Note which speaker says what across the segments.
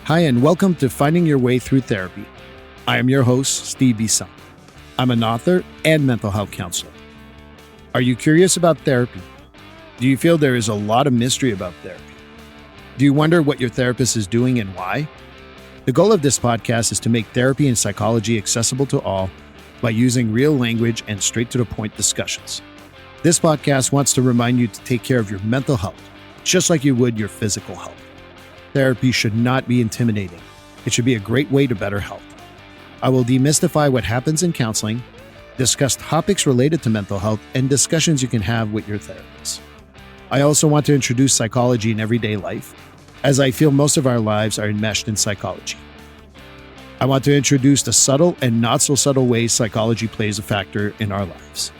Speaker 1: Hi, and welcome to Finding Your Way Through Therapy. I am your host, Steve Bisson. I'm an author and mental health counselor. Are you curious about therapy? Do you feel there is a lot of mystery about therapy? Do you wonder what your therapist is doing and why? The goal of this podcast is to make therapy and psychology accessible to all by using real language and straight-to-the-point discussions. This podcast wants to remind you to take care of your mental health, just like you would your physical health. Therapy should not be intimidating. It should be a great way to better health. I will demystify what happens in counseling, discuss topics related to mental health, and discussions you can have with your therapist. I also want to introduce psychology in everyday life, as I feel most of our lives are enmeshed in psychology. I want to introduce the subtle and not so subtle ways psychology plays a factor in our lives.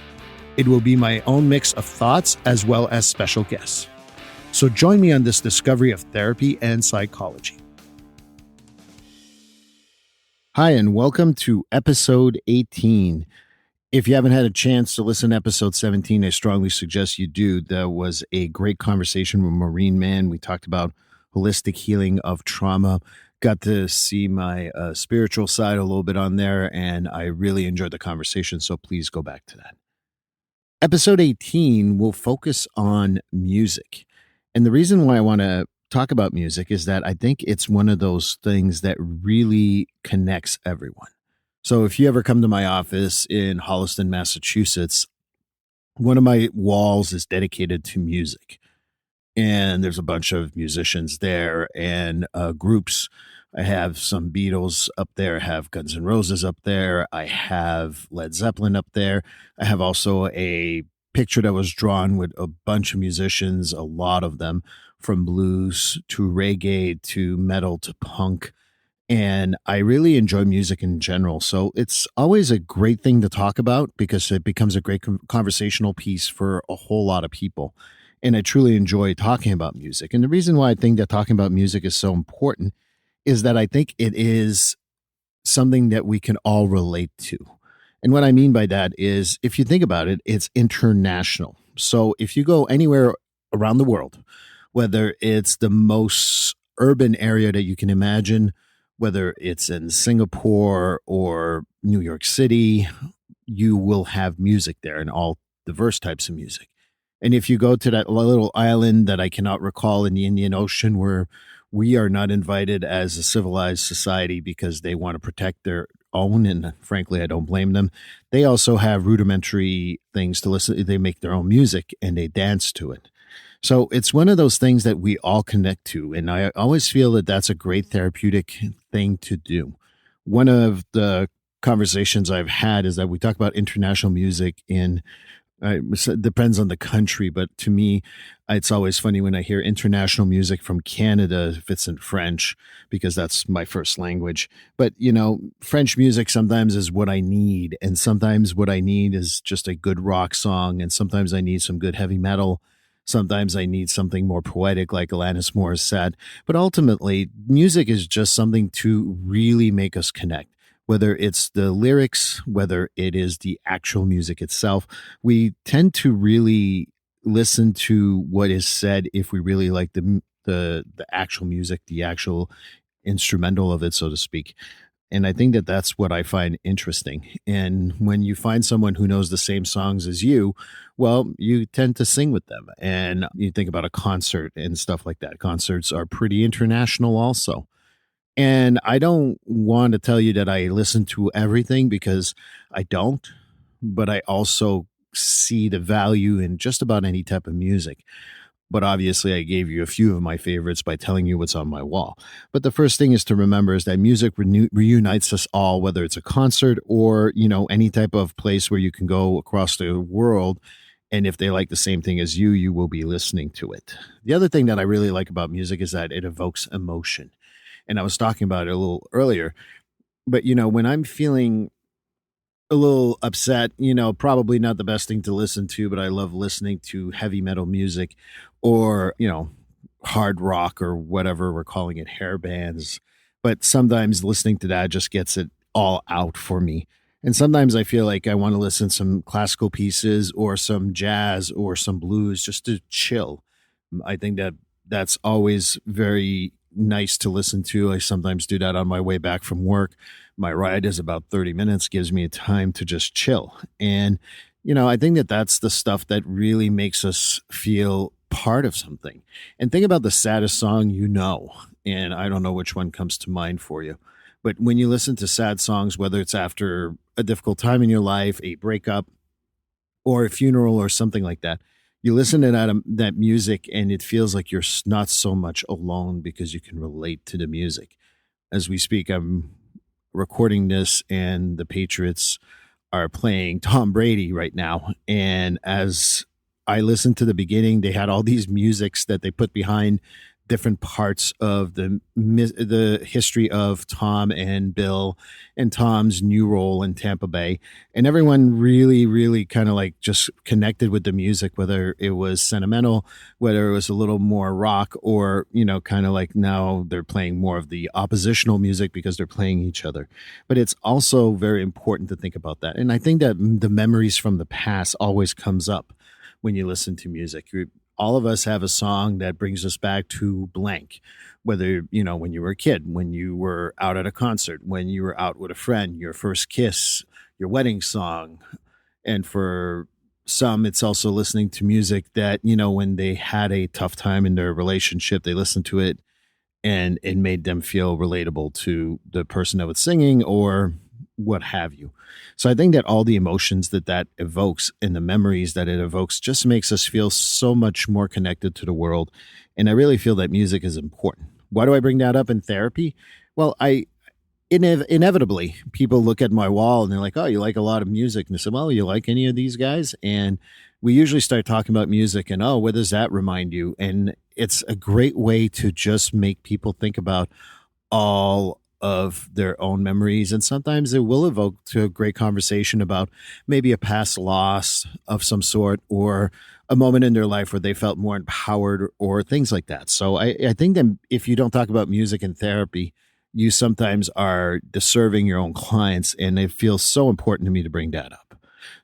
Speaker 1: It will be my own mix of thoughts as well as special guests. So join me on this discovery of therapy and psychology. Hi, and welcome to episode 18. If you haven't had a chance to listen to episode 17, I strongly suggest you do. That was a great conversation with Marine Man. We talked about holistic healing of trauma. Got to see my spiritual side a little bit on there, and I really enjoyed the conversation, so please go back to that. Episode 18 will focus on music. And the reason why I want to talk about music is that I think it's one of those things that really connects everyone. So if you ever come to my office in Holliston, Massachusetts, one of my walls is dedicated to music. And there's a bunch of musicians there and groups. I have some Beatles up there. I have Guns N' Roses up there. I have Led Zeppelin up there. I have also a picture that was drawn with a bunch of musicians, a lot of them, from blues to reggae to metal to punk. And I really enjoy music in general. So it's always a great thing to talk about because it becomes a great conversational piece for a whole lot of people. And I truly enjoy talking about music. And the reason why I think that talking about music is so important is that I think it is something that we can all relate to. And what I mean by that is, if you think about it, it's international. So if you go anywhere around the world, whether it's the most urban area that you can imagine, whether it's in Singapore or New York City, you will have music there and all diverse types of music. And if you go to that little island that I cannot recall in the Indian Ocean where we are not invited as a civilized society because they want to protect their own, and frankly, I don't blame them. They also have rudimentary things to listen. They make their own music and they dance to it. So it's one of those things that we all connect to. And I always feel that that's a great therapeutic thing to do. One of the conversations I've had is that we talk about international music in it depends on the country, but to me, it's always funny when I hear international music from Canada if it's in French, because that's my first language. But, French music sometimes is what I need. And sometimes what I need is just a good rock song. And sometimes I need some good heavy metal. Sometimes I need something more poetic like Alanis Morissette. But ultimately, music is just something to really make us connect. Whether it's the lyrics, whether it is the actual music itself, we tend to really listen to what is said if we really like the actual music, the actual instrumental of it, so to speak. And I think that that's what I find interesting. And when you find someone who knows the same songs as you, well, you tend to sing with them. And you think about a concert and stuff like that. Concerts are pretty international also. And I don't want to tell you that I listen to everything because I don't, but I also see the value in just about any type of music. But obviously, I gave you a few of my favorites by telling you what's on my wall. But the first thing is to remember is that music reunites us all, whether it's a concert or, any type of place where you can go across the world. And if they like the same thing as you, you will be listening to it. The other thing that I really like about music is that it evokes emotion. And I was talking about it a little earlier, but when I'm feeling a little upset, probably not the best thing to listen to, but I love listening to heavy metal music or, hard rock or whatever we're calling it, hair bands. But sometimes listening to that just gets it all out for me. And sometimes I feel like I want to listen to some classical pieces or some jazz or some blues just to chill. I think that that's always very nice to listen to. I sometimes do that on my way back from work. My ride is about 30 minutes, gives me time to just chill. And, I think that that's the stuff that really makes us feel part of something. And think about the saddest song and I don't know which one comes to mind for you. But when you listen to sad songs, whether it's after a difficult time in your life, a breakup, or a funeral or something like that, you listen to that music and it feels like you're not so much alone because you can relate to the music. As we speak, I'm recording this and the Patriots are playing Tom Brady right now. And as I listened to the beginning, they had all these musics that they put behind different parts of the history of Tom and Bill and Tom's new role in Tampa Bay. And everyone really, really kind of like just connected with the music, whether it was sentimental, whether it was a little more rock, or, kind of like now they're playing more of the oppositional music because they're playing each other. But it's also very important to think about that. And I think that the memories from the past always comes up when you listen to music. All of us have a song that brings us back to blank, whether, when you were a kid, when you were out at a concert, when you were out with a friend, your first kiss, your wedding song. And for some, it's also listening to music that, when they had a tough time in their relationship, they listened to it and it made them feel relatable to the person that was singing or what have you. So I think that all the emotions that evokes and the memories that it evokes just makes us feel so much more connected to the world. And I really feel that music is important. Why do I bring that up in therapy? Well, inevitably people look at my wall and they're like, "Oh, you like a lot of music." And I said, "Well, you like any of these guys?" And we usually start talking about music and, "Oh, what does that remind you?" And it's a great way to just make people think about all of their own memories. And sometimes it will evoke to a great conversation about maybe a past loss of some sort or a moment in their life where they felt more empowered or things like that. So I think that if you don't talk about music in therapy, you sometimes are disserving your own clients. And it feels so important to me to bring that up.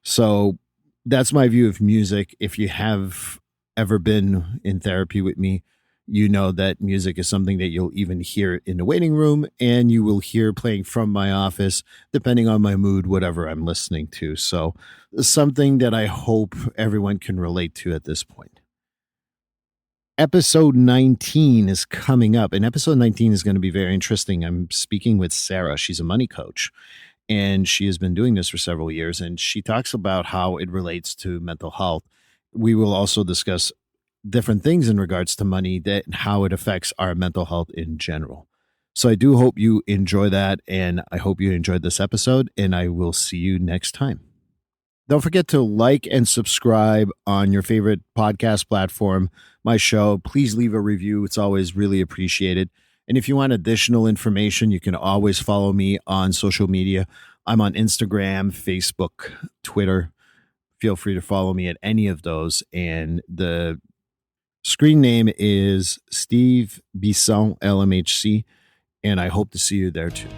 Speaker 1: So that's my view of music. If you have ever been in therapy with me, you know that music is something that you'll even hear in the waiting room and you will hear playing from my office, depending on my mood, whatever I'm listening to. So something that I hope everyone can relate to at this point. Episode 19 is coming up, and episode 19 is going to be very interesting. I'm speaking with Sarah. She's a money coach, and she has been doing this for several years, and she talks about how it relates to mental health. We will also discuss different things in regards to money that and how it affects our mental health in general. So I do hope you enjoy that, and I hope you enjoyed this episode, and I will see you next time. Don't forget to like and subscribe on your favorite podcast platform, my show. Please leave a review. It's always really appreciated. And if you want additional information, you can always follow me on social media. I'm on Instagram, Facebook, Twitter. Feel free to follow me at any of those. And the screen name is Steve Bisson, LMHC. And I hope to see you there too.